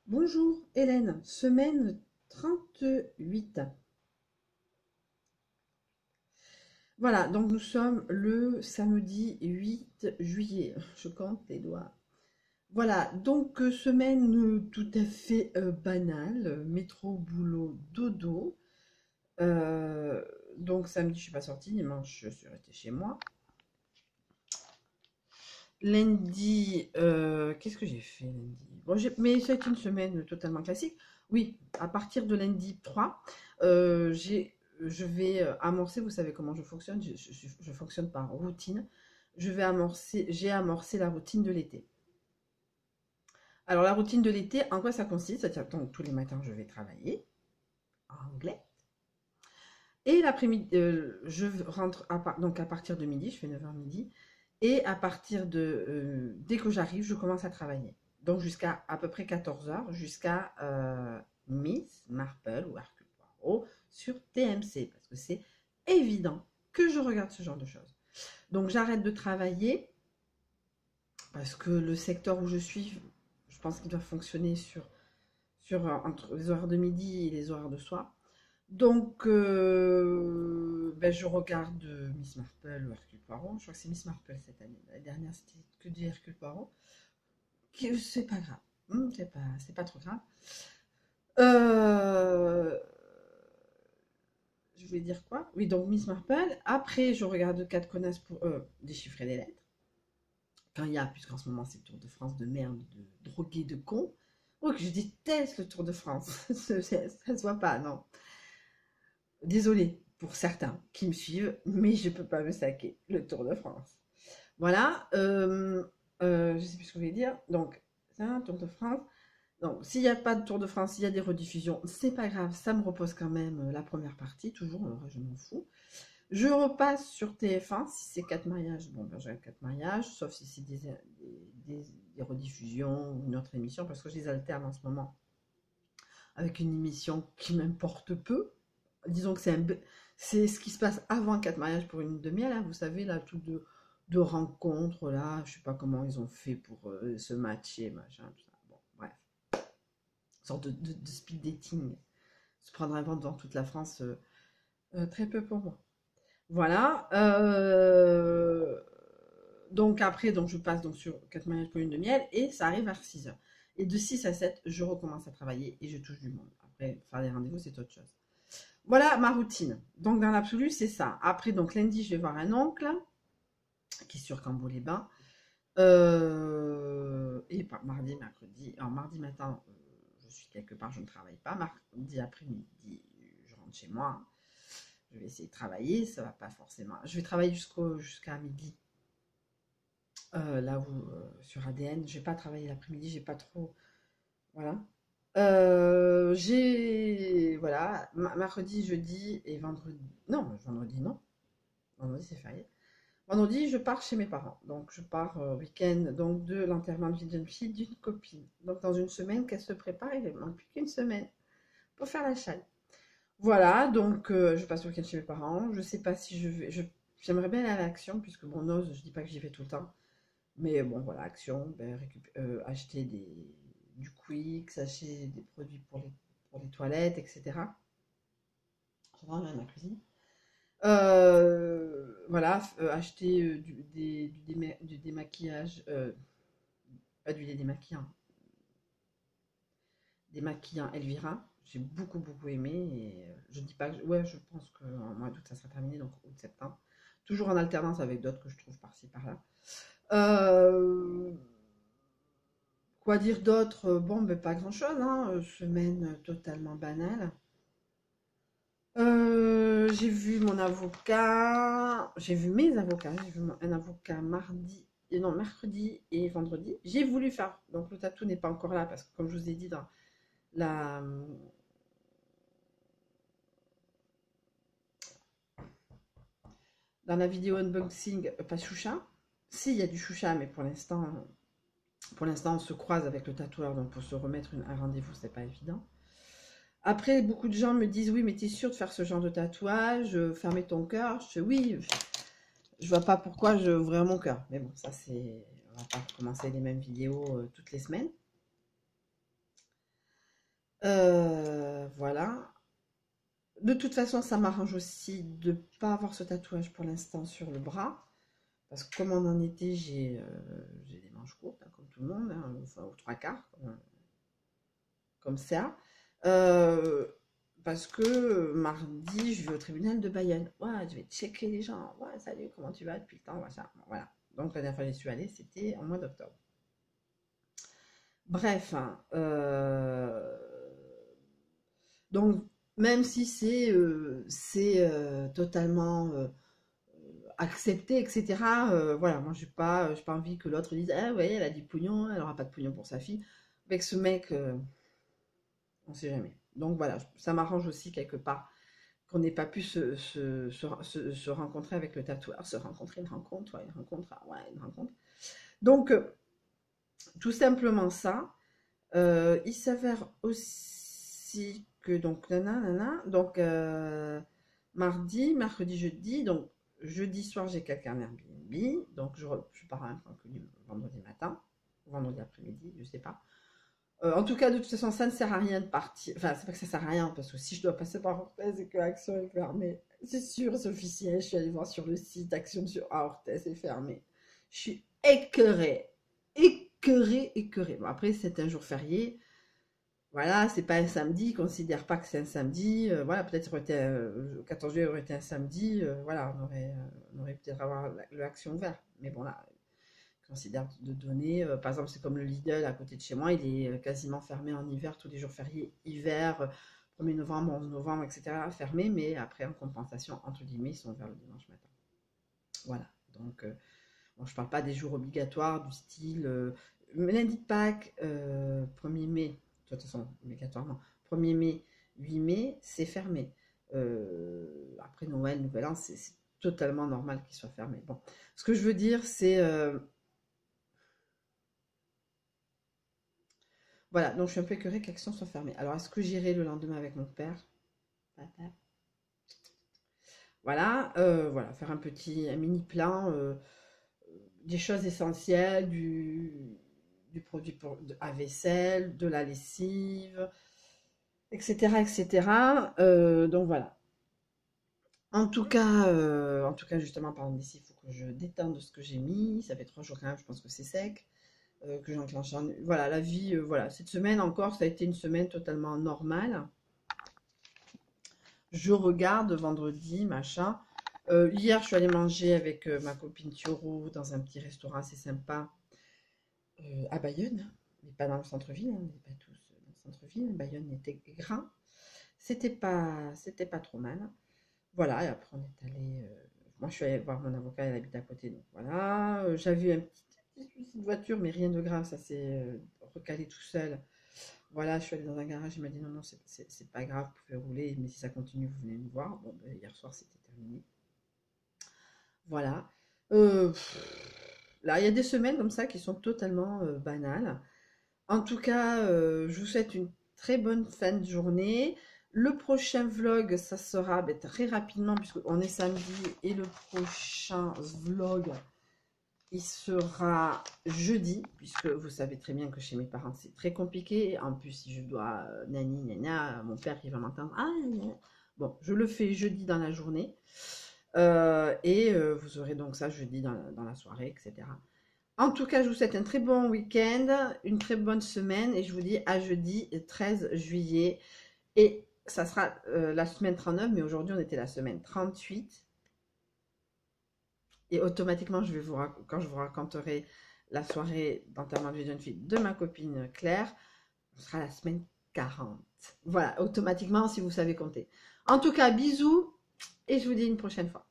Bonjour Hélène, semaine 38. Voilà, donc nous sommes le samedi 8 juillet. Je compte les doigts. Voilà, donc semaine tout à fait banale. Métro, boulot, dodo. Euh, donc samedi, je suis pas sortie. Dimanche, je suis restée chez moi. Lundi, qu'est-ce que j'ai fait lundi? Bon, mais ça a été une semaine totalement classique. Oui, à partir de lundi 3, je vais amorcer, vous savez comment je fonctionne, je fonctionne par routine. J'ai amorcé la routine de l'été. Alors la routine de l'été, en quoi ça consiste? C'est-à-dire donc tous les matins, je vais travailler en anglais. Et l'après-midi, je rentre donc à partir de midi, je fais 9h midi. Et à partir dès que j'arrive, je commence à travailler. Donc jusqu'à à peu près 14h, jusqu'à Miss Marple ou Hercule Poirot sur TMC. Parce que c'est évident que je regarde ce genre de choses. Donc j'arrête de travailler parce que le secteur où je suis, je pense qu'il doit fonctionner entre les horaires de midi et les horaires de soir. Donc, ben, je regarde Miss Marple ou Hercule Poirot. Je crois que c'est Miss Marple cette année. La dernière, c'était que du Hercule Poirot. C'est pas grave. C'est pas trop grave. Euh, je voulais dire quoi? Oui, donc Miss Marple. Après, je regarde 4 connasses pour déchiffrer les lettres. Quand il y a, puisqu'en ce moment, c'est le Tour de France de merde, de drogués, de cons. Oh, que je déteste le Tour de France. Ça se voit pas, non. Désolée pour certains qui me suivent, mais je ne peux pas me saquer le Tour de France. Voilà, je ne sais plus ce que je voulais dire. Donc, ça, Tour de France. Donc, s'il n'y a pas de Tour de France, s'il y a des rediffusions, c'est pas grave, ça me repose quand même la première partie, toujours, je m'en fous. Je repasse sur TF1, si c'est 4 mariages, bon, ben, j'ai 4 mariages, sauf si c'est des rediffusions ou une autre émission, parce que je les alterne en ce moment avec une émission qui m'importe peu. Disons que c'est ce qui se passe avant 4 mariages pour une demi-heure, là, vous savez, là, tout de rencontres, là, je sais pas comment ils ont fait pour se matcher, machin, tout ça. Bon, bref, une sorte de speed dating. Se prendre un vent devant toute la France, très peu pour moi. Voilà. Donc après, donc je passe donc sur 4 mariages pour une demi-heure et ça arrive vers 6 heures. Et de 6 à 7, je recommence à travailler et je touche du monde. Après, faire des rendez-vous, c'est autre chose. Voilà ma routine. Donc dans l'absolu, c'est ça. Après, donc lundi, je vais voir un oncle qui est sur Cambo-les-Bains. Et mardi, mercredi. Alors mardi matin, je suis quelque part, je ne travaille pas. Mardi après-midi, je rentre chez moi. Je vais essayer de travailler. Ça va pas forcément. Je vais travailler jusqu'à midi. Là où sur ADN, je vais pas travailler l'après-midi. J'ai pas trop. Voilà. J'ai voilà mercredi, jeudi et vendredi. Non, vendredi non. Vendredi c'est férié. Vendredi, je pars chez mes parents. Donc je pars week-end donc de l'enterrement de vie d'une fille d'une copine. Donc dans une semaine qu'elle se prépare, il ne manque plus qu'une semaine pour faire la chale. Voilà, donc je passe le week-end chez mes parents. Je sais pas si je vais. J'aimerais bien aller à l'Action, puisque bon, Noz, je dis pas que j'y vais tout le temps. Mais bon, voilà, Action, ben, acheter du Quick, acheter des produits pour les toilettes, etc. J'en ai dans ma cuisine. Voilà, acheter du démaquillage, pas du démaquillant, démaquillant Elvira. J'ai beaucoup beaucoup aimé et je dis pas que ouais, je pense qu'en mois d'août ça sera terminé, donc août-septembre. Toujours en alternance avec d'autres que je trouve par-ci par-là. Euh, Quoi dire d'autre? Bon, mais pas grand-chose, hein. Semaine totalement banale. J'ai vu mon avocat, j'ai vu mes avocats, j'ai vu un avocat mardi, non, mercredi et vendredi. J'ai voulu faire, donc le tatou n'est pas encore là parce que comme je vous ai dit la, dans la vidéo unboxing, pas choucha. Si, il y a du choucha, mais pour l'instant, on se croise avec le tatoueur, donc pour se remettre un rendez-vous, c'est pas évident. Après, beaucoup de gens me disent, oui, mais t'es sûr de faire ce genre de tatouage, fermer ton cœur? Je dis, oui, je vois pas pourquoi je ouvrais mon cœur. Mais bon, ça c'est... On va pas recommencer les mêmes vidéos toutes les semaines. Voilà. De toute façon, ça m'arrange aussi de ne pas avoir ce tatouage pour l'instant sur le bras. Parce que comme on en était, j'ai des manches courtes, hein, comme tout le monde, hein, enfin, aux trois quarts, comme ça. Euh, Parce que mardi, je vais au tribunal de Bayonne. Ouais, je vais checker les gens. Ouais, salut, comment tu vas depuis le temps, machin. Voilà. Donc la dernière fois que j'y suis allée, c'était en mois d'octobre. Bref, hein, donc même si c'est totalement accepté, etc. Voilà, moi j'ai pas envie que l'autre dise ah ouais, elle a du pognon, elle aura pas de pognon pour sa fille. Avec ce mec, on sait jamais. Donc voilà, ça m'arrange aussi quelque part qu'on n'ait pas pu se rencontrer avec le tatoueur, se rencontrer, une rencontre, ouais, une rencontre, ah ouais, une rencontre. Donc tout simplement ça. Il s'avère aussi que donc donc mardi, mercredi, jeudi, donc jeudi soir j'ai quelqu'un en Airbnb, donc je pars à un vendredi matin, vendredi après-midi, je sais pas. En tout cas, de toute façon, ça ne sert à rien de partir. Enfin, c'est pas que ça sert à rien, parce que si je dois passer par Orthez et que Action est fermée, c'est sûr, c'est officiel. Je suis allée voir sur le site, Action sur Orthez est fermée. Je suis écœurée. Écœurée, écœurée. Bon, après, c'est un jour férié. Voilà, c'est pas un samedi, considère pas que c'est un samedi. Voilà, peut-être le 14 juillet aurait été un samedi. Voilà, on aurait peut-être avoir l'action ouverte. Mais bon, là, considère de donner. Par exemple, c'est comme le Lidl à côté de chez moi, il est quasiment fermé en hiver, tous les jours fériés, hiver, 1er novembre, 11 novembre, etc. Fermé, mais après, en compensation, entre guillemets, ils sont ouverts le dimanche matin. Voilà, donc, bon, je ne parle pas des jours obligatoires du style lundi de Pâques, 1er mai, de toute façon, obligatoirement, 1er mai, 8 mai, c'est fermé. Après Noël, Nouvel An, c'est totalement normal qu'il soit fermé. Bon, ce que je veux dire, c'est voilà, donc je suis un peu écœurée que l'action soit fermée. Alors, est-ce que j'irai le lendemain avec mon père? Voilà, voilà, faire un mini plan, des choses essentielles, du produit à vaisselle, de la lessive, etc., etc. Donc voilà. En tout cas, justement, par exemple, ici, il faut que je détende ce que j'ai mis. Ça fait 3 jours quand même, je pense que c'est sec. Que j'enclenche. Voilà, la vie, voilà. Cette semaine encore, ça a été une semaine totalement normale. Je regarde vendredi, machin. Hier, je suis allée manger avec ma copine Thioro dans un petit restaurant assez sympa à Bayonne, mais pas dans le centre-ville, hein, on n'est pas tous dans le centre-ville. Bayonne était grand. C'était pas trop mal. Voilà, et après on est allé. Moi, je suis allée voir mon avocat, elle habite à côté, donc voilà. J'avais une petite voiture, mais rien de grave, ça s'est recalé tout seul. Voilà, je suis allée dans un garage, il m'a dit non, non, c'est pas grave, vous pouvez rouler, mais si ça continue, vous venez nous voir. Bon, ben, hier soir, c'était terminé. Voilà. Là, il y a des semaines comme ça qui sont totalement banales. En tout cas, je vous souhaite une très bonne fin de journée. Le prochain vlog, ça sera ben, très rapidement, puisqu'on est samedi, et le prochain vlog, il sera jeudi, puisque vous savez très bien que chez mes parents, c'est très compliqué. En plus, si je dois nani, nana, mon père, il va m'entendre. Ah, nana. Bon, je le fais jeudi dans la journée. Vous aurez donc ça jeudi dans la soirée, etc. En tout cas, je vous souhaite un très bon week-end, une très bonne semaine et je vous dis à jeudi 13 juillet. Et ça sera la semaine 39, mais aujourd'hui on était la semaine 38. Et automatiquement, quand je vous raconterai la soirée d'enterrement de vie de jeune fille de ma copine Claire, on sera la semaine 40. Voilà, automatiquement si vous savez compter. En tout cas, bisous et je vous dis une prochaine fois.